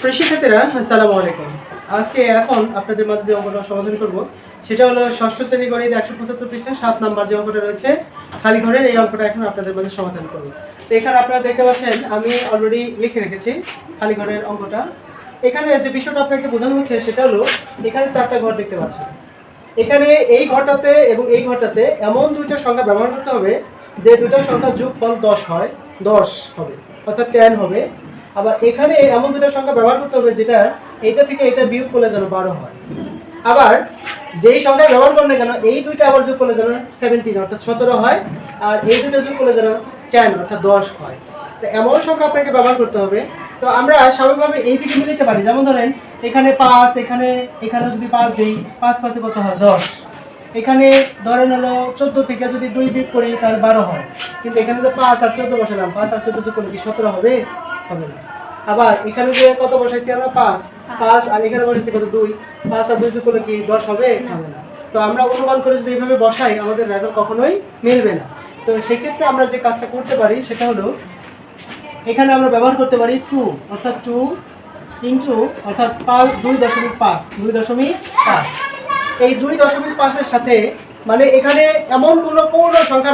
শিক্ষার্থীরা আসসালামু আলাইকুম। আজকে এখন আপনাদের মাঝে যে অঙ্কটা সমাধান করব সেটা হলো ষষ্ঠ শ্রেণী গণিত 175 পৃষ্ঠা 7 নাম্বার যে অঙ্কটা রয়েছে খালি ঘরের, এই অঙ্কটা এখন আপনাদের মাঝে সমাধান করব। তো এখানে আপনারা দেখতে পাচ্ছেন আমি অলরেডি লিখে রেখেছি খালি ঘরের অঙ্কটা। এখানে যে বিষয়টা আপনাকে বোঝানো হচ্ছে সেটা হলো এখানে 4টা ঘর দেখতে পাচ্ছেন। এখানে এই ঘরটাতে এবং এই ঘরটাতে এমন দুইটা সংখ্যা ব্যবহার করতে হবে যে দুইটা সংখ্যার যোগফল 10 হয়, 10 হবে অর্থাৎ 10 হবে। আবার এখানে এমন দুটো সংখ্যা ব্যবহার করতে হবে যেটা এইটা থেকে এটা বিয়োগ করলে যেন 12 হয়। আবার যেই সংখ্যা ব্যবহার করলে কেন এই দুইটা আবার যোগ করলে যেন 17 অর্থাৎ 17 হয়, আর এই দুটো যোগ করলে যেন 10 অর্থাৎ 10 হয়। তো এমন সংখ্যা আপনাকে ব্যবহার করতে হবে। তো আমরা স্বাভাবিকভাবে এই দিকে মিলাতে পারি, যেমন ধরেন এখানে 5, এখানে যদি 5 দেই, 5 5 কত হয় 10। এখানে ধরেন হলো 14 থেকে যদি 2 বিয়োগ করি তাহলে 12 হয়। কিন্তু এখানে যে 5 আর 14 বসালাম, 5 আর 14 যোগ করলে কি 17 হবে? হবে না। আবার এখানে যে কত বসাইছি আমরা 5 আর এখানে বসাইছি কত 2, 5 আর 2 যোগ করলে কি 10 হবে? হবে না। তো আমরা অনুমান করে যদি এইভাবে বসাই আমাদের রেজাল্ট কখনোই মিলবে না। তো সেই ক্ষেত্রে আমরা যে কাজটা করতে পারি সেটা হলো এখানে আমরা ব্যবহার করতে পারি 2 অর্থাৎ 2 ইনটু অর্থাৎ 2.5 এই 2.5 এর সাথে মানে এখানে এমন কোনো পূর্ণ সংখ্যা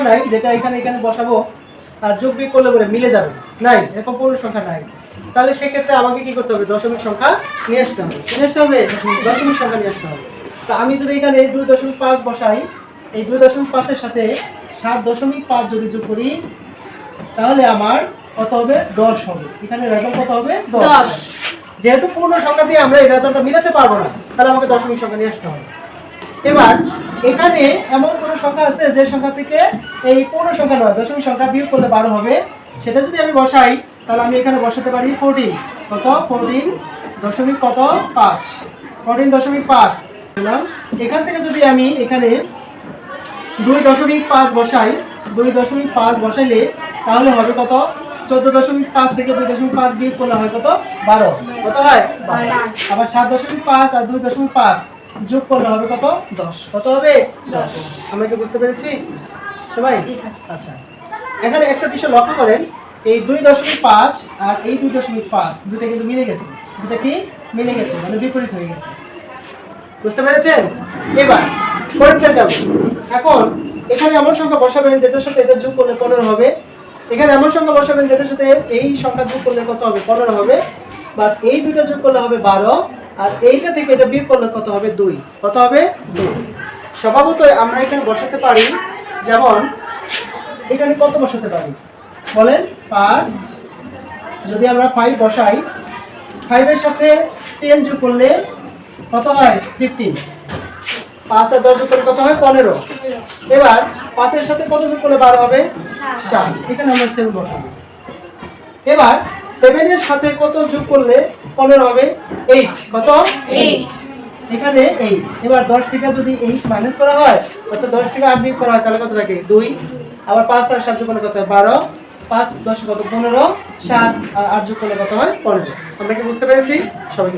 নাই যেটা এখানে বসাবো আর যোগ বিয়োগ করলে বলে মিলে যাবে, নাই, এরকম পূর্ণ সংখ্যা নাই। তাহলে সেক্ষেত্রে আমাকে কি করতে হবে? দশমিক সংখ্যা নিয়ে আসতে হবে। দশমিক সংখ্যা নিয়ে আসতে হবে। তো আমি যদি এখানে 2.5 বসাই, এই 2.5 এর সাথে 7.5 যদি যোগ করি তাহলে আমার কত হবে? 10 হবে। এখানে রেজাল্ট কত হবে? 10। যেহেতু পূর্ণ সংখ্যা দিয়ে আমরা এই রেজাল্টটা মিলাতে পারবো না, তাহলে আমাকে দশমিক সংখ্যা নিয়ে আসতে হবে। এবার এখানে এমন কোন সংখ্যা আছে যে সংখ্যা থেকে এই পূর্ণ সংখ্যা নয়, দশমিক সংখ্যা বিয়োগ করলে 12 হবে। সেটা যদি আমি বসাই তাহলে আমি এখানে বসাতে পারি 14 কত 14.5 এখান থেকে যদি আমি এখানে 2.5 বসাই, 2.5 বসাইলে তাহলে হবে কত? 14.5 থেকে 2.5 বিয়োগ করলে হয় কত? 12। কত হয়? 12। আবার 7.5 আর 2.5 যোগ করলে হবে কত? 10। কত হবে? 10। আমরা কি বুঝতে পেরেছি সবাই? আচ্ছা, এখানে একটা বিষয় লক্ষ্য করেন, এই 2.5 আর এই 2.5 দুটো কিন্তু মিলে গেছে। দুটো কি মিলে গেছে, মানে বিপরীত হয়ে গেছে। বুঝতে পেরেছেন? এবার পরীক্ষা যাব। এখন এখানে এমন সংখ্যা বসাবেন যেটার সাথে এটা যোগ করলে 15 হবে। এখানে এমন সংখ্যা বসাবেন যেটার সাথে এই সংখ্যা যোগ করলে কত হবে? 15 হবে। বা এই দুটো যোগ করলে হবে 12, আর এইটা থেকে এটা বিয়োগ করলে কত হবে? 2। কত হবে? 2। স্বভাবতই আমরা এখানে বসাতে পারি, যেমন এখানে কত বসাতে পারি বলেন? 5। যদি আমরা 5 বসাই, 5 এর সাথে 10 যোগ করলে কত হয়? 15। 5 আর 10 যোগ করলে কত হয়? 15। এবার 5 এর সাথে কত যোগ করলে 12 হবে? 7। এখানে আমরা 7 বসাবো। এবার 7 এর সাথে কত যোগ করলে 15 হবে? 8। কত? 8। এখানে 8। এবার 10 থেকে যদি 8 মাইনাস করা হয় অর্থাৎ 10 থেকে 8 বিয়োগ করা হয় তাহলে কত থাকে? 2। আবার 5 আর 7 যোগ করলে কত হয়? 12। 5 10 কত? 15। 7 আর 8 যোগ করলে কত হয়? 15। আমরা কি বুঝতে পেরেছি? সবাইকে